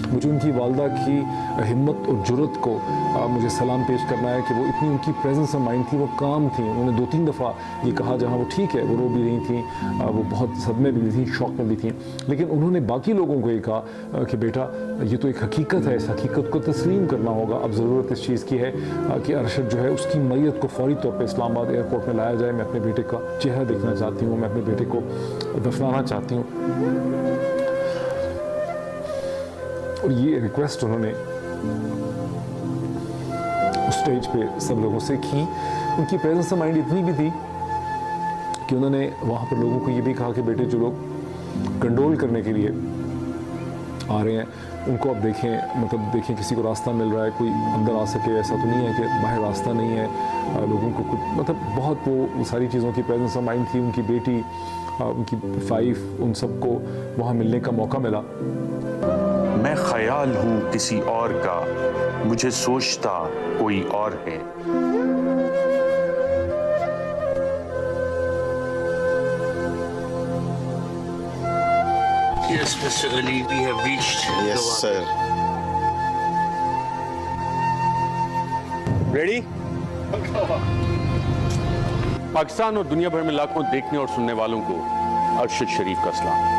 मुझे उनकी वालदा की हिम्मत और जुर्रत को मुझे सलाम पेश करना है कि वो इतनी उनकी प्रेजेंस ऑफ माइंड थी, वो काम थी। उन्होंने 2-3 दफ़ा ये कहा, जहाँ वो ठीक है वो रो भी रही थी, वो बहुत सदमे भी थी, शौक में भी थी, लेकिन उन्होंने बाकी लोगों को ये कहा कि बेटा ये तो एक हकीकत है, इस हकीकत को तस्लीम करना होगा। अब ज़रूरत इस चीज़ की है कि अरशद जो है उसकी मैयत को फौरी तौर पर इस्लामाबाद एयरपोर्ट में लाया जाए। मैं अपने बेटे का चेहरा देखना चाहती हूँ, मैं अपने बेटे को दफनाना चाहती हूँ। और ये रिक्वेस्ट उन्होंने उस स्टेज पे सब लोगों से की। उनकी प्रेजेंस ऑफ माइंड इतनी भी थी कि उन्होंने वहाँ पर लोगों को ये भी कहा कि बेटे जो लोग कंडोल करने के लिए आ रहे हैं उनको अब देखें, मतलब देखें किसी को रास्ता मिल रहा है, कोई अंदर आ सके। ऐसा तो नहीं है कि बाहर रास्ता नहीं है, लोगों को कुछ मतलब बहुत वो सारी चीज़ों की प्रेजेंस ऑफ माइंड थी। उनकी बेटी, उनकी वाइफ, उन सबको वहाँ मिलने का मौका मिला। मैं ख्याल हूँ किसी और का, मुझे सोचता कोई और है। Yes, Mr. Ali, we have reached. Yes, sir. Ready? Pakistan और दुनिया भर में लाखों देखने और सुनने वालों को अरशद शरीफ का सलाम।